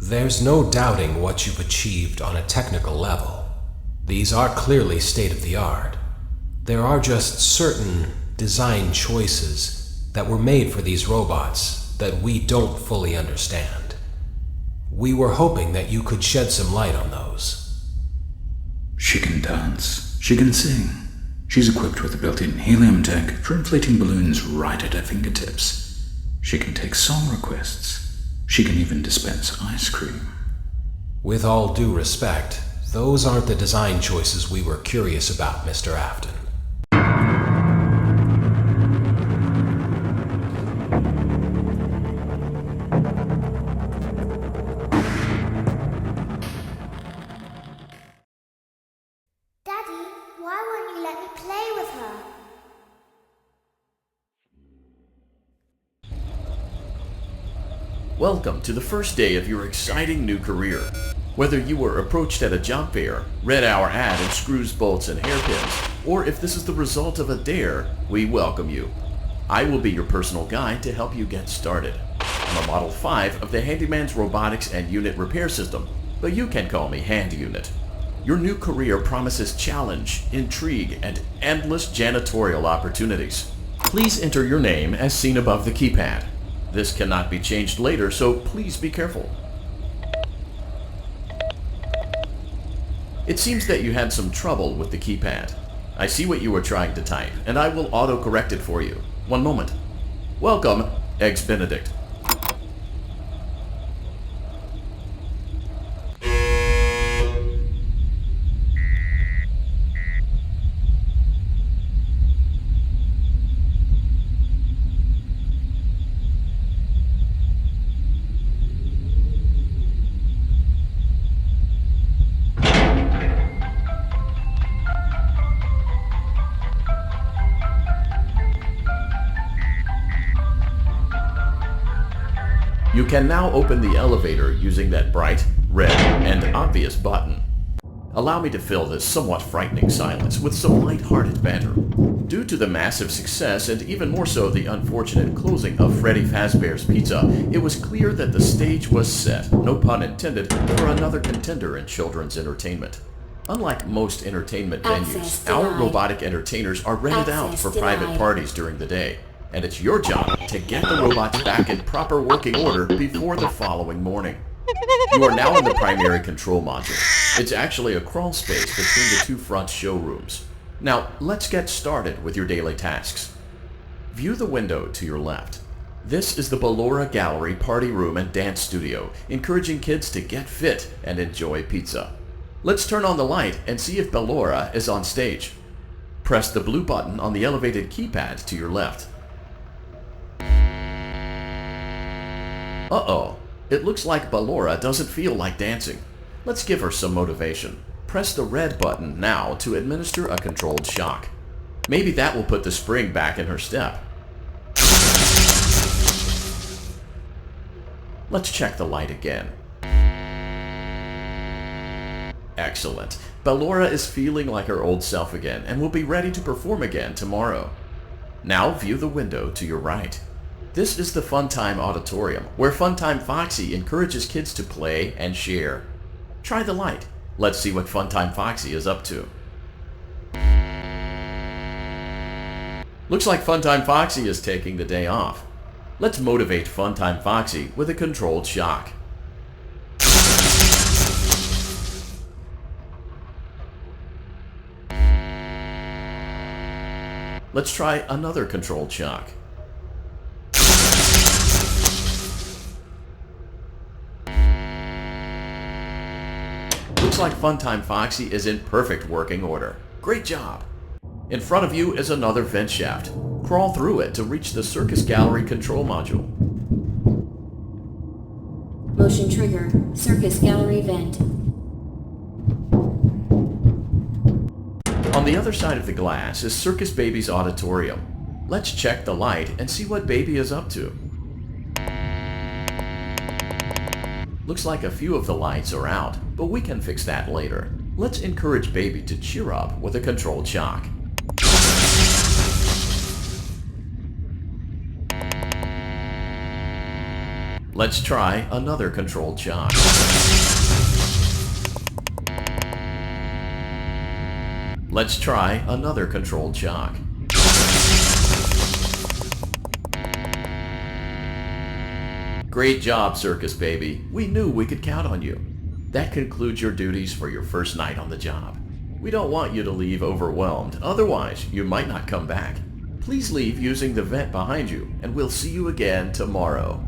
There's no doubting what you've achieved on a technical level. These are clearly state-of-the-art. There are just certain design choices that were made for these robots that we don't fully understand. We were hoping that you could shed some light on those. She can dance. She can sing. She's equipped with a built-in helium tank for inflating balloons right at her fingertips. She can take song requests. She can even dispense ice cream. With all due respect, those aren't the design choices we were curious about, Mr. Afton. Daddy, why won't you let me play with her? Welcome to the first day of your exciting new career. Whether you were approached at a job fair, read our ad in screws, bolts, and hairpins, or if this is the result of a dare, we welcome you. I will be your personal guide to help you get started. I'm a Model 5 of the Handyman's Robotics and Unit Repair System, but you can call me Hand Unit. Your new career promises challenge, intrigue, and endless janitorial opportunities. Please enter your name as seen above the keypad. This cannot be changed later, so please be careful. It seems that you had some trouble with the keypad. I see what you were trying to type, and I will auto-correct it for you. One moment. Welcome, Eggs Benedict. You can now open the elevator using that bright, red, and obvious button. Allow me to fill this somewhat frightening silence with some light-hearted banter. Due to the massive success, and even more so the unfortunate closing of Freddy Fazbear's Pizza, it was clear that the stage was set, no pun intended, for another contender in children's entertainment. Unlike most entertainment venues, our robotic entertainers are rented out for private parties during the day. And it's your job to get the robots back in proper working order before the following morning. You are now in the primary control module. It's actually a crawl space between the two front showrooms. Now, let's get started with your daily tasks. View the window to your left. This is the Ballora Gallery Party Room and Dance Studio, encouraging kids to get fit and enjoy pizza. Let's turn on the light and see if Ballora is on stage. Press the blue button on the elevated keypad to your left. Uh-oh, it looks like Ballora doesn't feel like dancing. Let's give her some motivation. Press the red button now to administer a controlled shock. Maybe that will put the spring back in her step. Let's check the light again. Excellent. Ballora is feeling like her old self again and will be ready to perform again tomorrow. Now view the window to your right. This is the Funtime Auditorium, where Funtime Foxy encourages kids to play and share. Try the light. Let's see what Funtime Foxy is up to. Looks like Funtime Foxy is taking the day off. Let's motivate Funtime Foxy with a controlled shock. Let's try another controlled shock. Looks like Funtime Foxy is in perfect working order. Great job! In front of you is another vent shaft. Crawl through it to reach the Circus Gallery control module. Motion trigger. Circus Gallery vent. On the other side of the glass is Circus Baby's auditorium. Let's check the light and see what Baby is up to. Looks like a few of the lights are out, but we can fix that later. Let's encourage Baby to cheer up with a controlled shock. Let's try another controlled shock. Let's try another controlled shock. Great job, Circus Baby. We knew we could count on you. That concludes your duties for your first night on the job. We don't want you to leave overwhelmed, otherwise you might not come back. Please leave using the vent behind you, and we'll see you again tomorrow.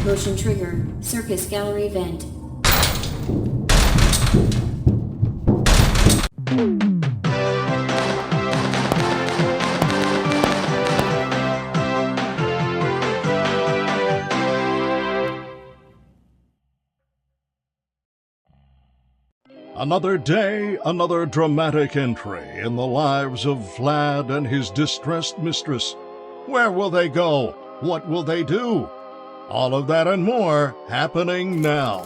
Motion trigger. Circus gallery vent. Another day, another dramatic entry in the lives of Vlad and his distressed mistress. Where will they go? What will they do? All of that and more happening now.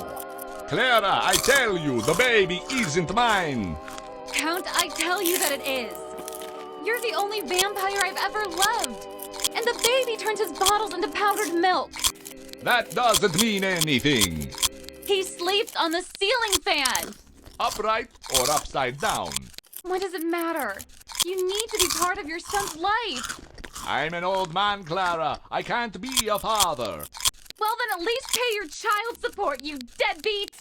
Clara, I tell you, the baby isn't mine. Count, I tell you that it is. You're the only vampire I've ever loved. And the baby turns his bottles into powdered milk. That doesn't mean anything. He sleeps on the ceiling fan. Upright or upside down. What does it matter? You need to be part of your son's life. I'm an old man, Clara. I can't be a father. Well, then at least pay your child support, you deadbeat!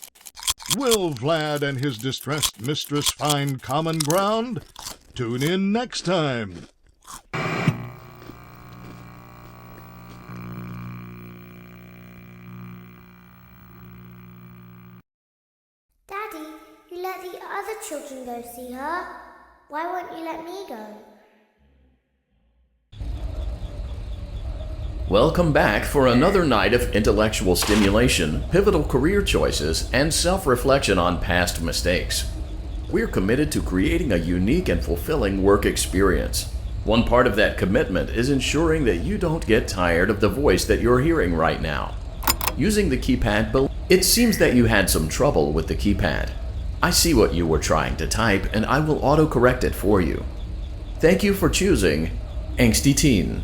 Will Vlad and his distressed mistress find common ground? Tune in next time. Daddy, you let the other children go see her. Why won't you let me go? Welcome back for another night of intellectual stimulation, pivotal career choices, and self-reflection on past mistakes. We're committed to creating a unique and fulfilling work experience. One part of that commitment is ensuring that you don't get tired of the voice that you're hearing right now. Using the keypad below, it seems that you had some trouble with the keypad. I see what you were trying to type, and I will auto-correct it for you. Thank you for choosing Angsty Teen.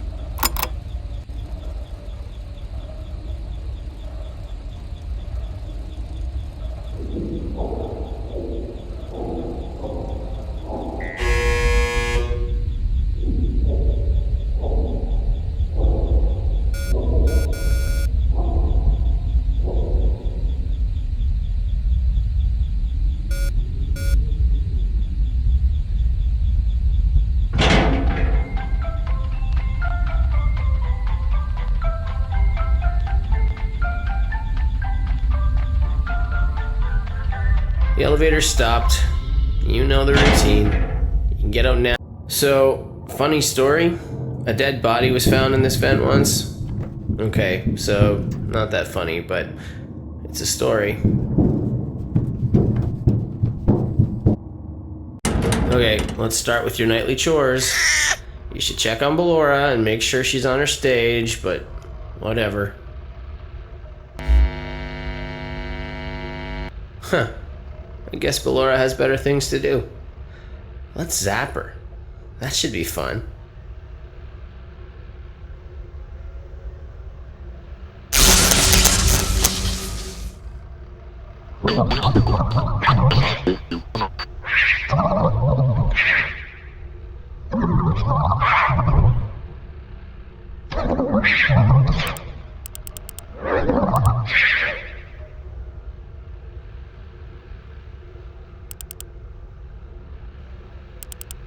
The elevator stopped. You know the routine. You can get out now. So, funny story. A dead body was found in this vent once. Okay, so not that funny, but it's a story. Okay, let's start with your nightly chores. You should check on Ballora and make sure she's on her stage, but whatever. Huh. I guess Ballora has better things to do. Let's zap her. That should be fun.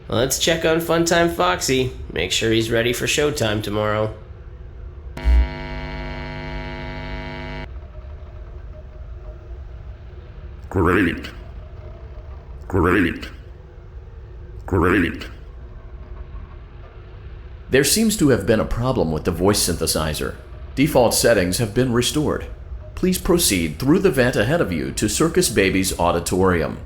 Let's check on Funtime Foxy. Make sure he's ready for showtime tomorrow. Great. Great. Great. There seems to have been a problem with the voice synthesizer. Default settings have been restored. Please proceed through the vent ahead of you to Circus Baby's auditorium.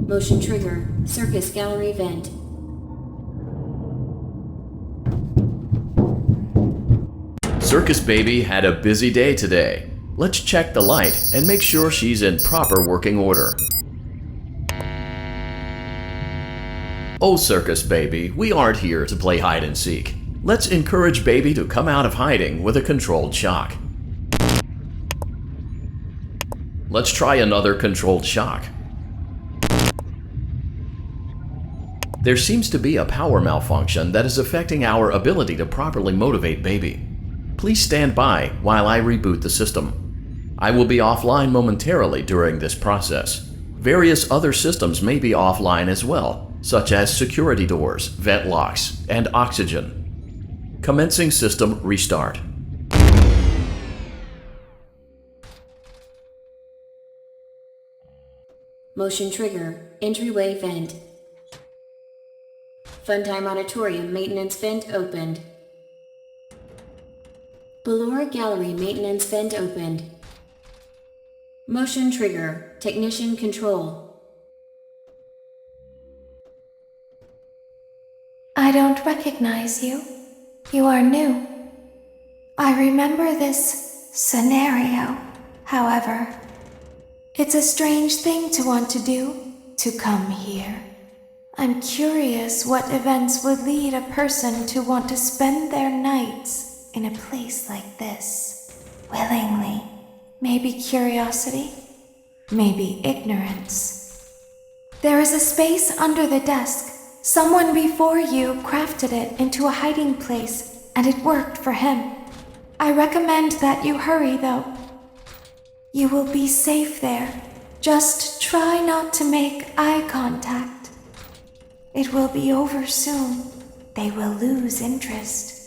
Motion trigger. Circus gallery vent. Circus Baby had a busy day today. Let's check the light and make sure she's in proper working order. Oh, Circus Baby, we aren't here to play hide and seek. Let's encourage Baby to come out of hiding with a controlled shock. Let's try another controlled shock. There seems to be a power malfunction that is affecting our ability to properly motivate Baby. Please stand by while I reboot the system. I will be offline momentarily during this process. Various other systems may be offline as well, such as security doors, vent locks, and oxygen. Commencing system restart. Motion trigger, entryway vent. Funtime Auditorium maintenance vent opened. Ballora Gallery maintenance vent opened. Motion trigger, technician control. I don't recognize you. You are new. I remember this scenario, however. It's a strange thing to want to do, to come here. I'm curious what events would lead a person to want to spend their nights in a place like this, willingly. Maybe curiosity, maybe ignorance. There is a space under the desk. Someone before you crafted it into a hiding place, and it worked for him. I recommend that you hurry, though. You will be safe there. Just try not to make eye contact. It will be over soon. They will lose interest.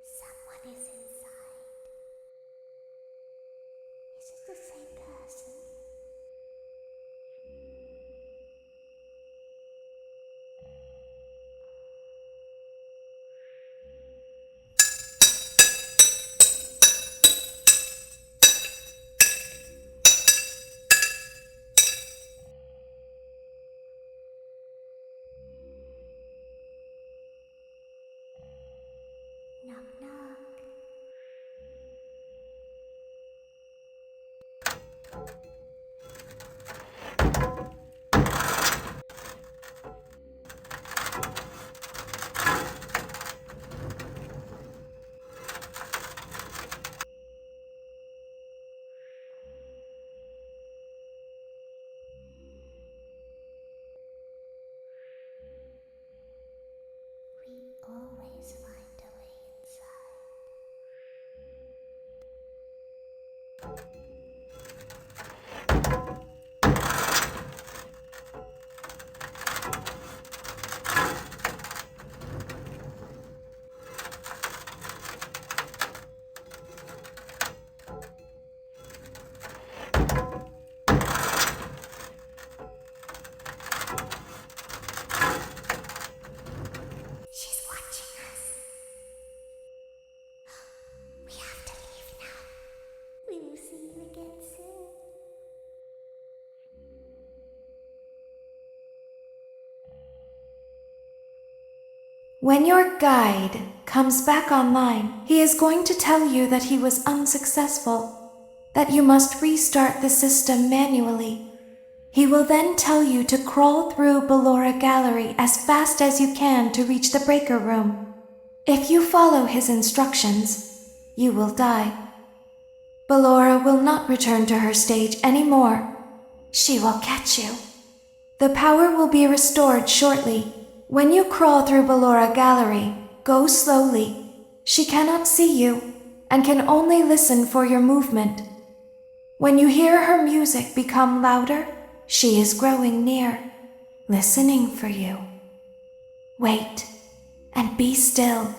Someone is inside. Is it the same person? Knock, knock. We always find a way inside. She's watching us. We have to leave now. We will see you again soon. When your guide comes back online, he is going to tell you that he was unsuccessful, that you must restart the system manually. He will then tell you to crawl through Ballora Gallery as fast as you can to reach the breaker room. If you follow his instructions, you will die. Ballora will not return to her stage anymore. She will catch you. The power will be restored shortly. When you crawl through Ballora Gallery, go slowly. She cannot see you, and can only listen for your movement. When you hear her music become louder, she is growing near, listening for you. Wait, and be still.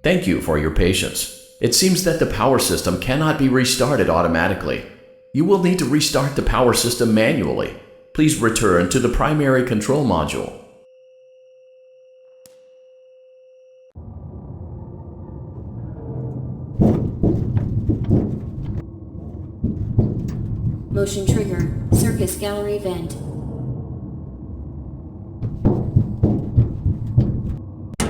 Thank you for your patience. It seems that the power system cannot be restarted automatically. You will need to restart the power system manually. Please return to the primary control module. Motion trigger, circus gallery vent.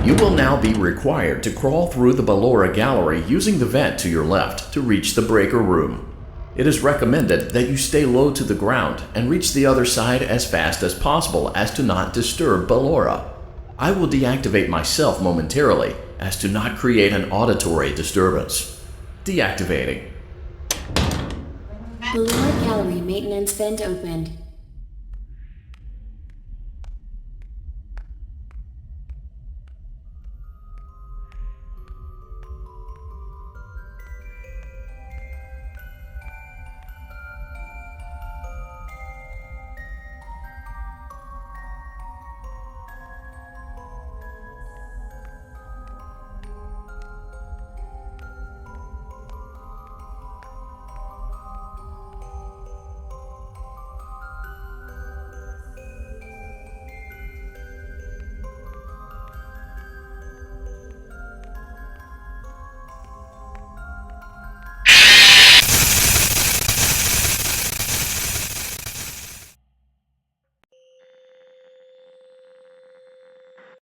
You will now be required to crawl through the Ballora gallery using the vent to your left to reach the breaker room. It is recommended that you stay low to the ground and reach the other side as fast as possible as to not disturb Ballora. I will deactivate myself momentarily as to not create an auditory disturbance. Deactivating. Ballora gallery maintenance vent opened.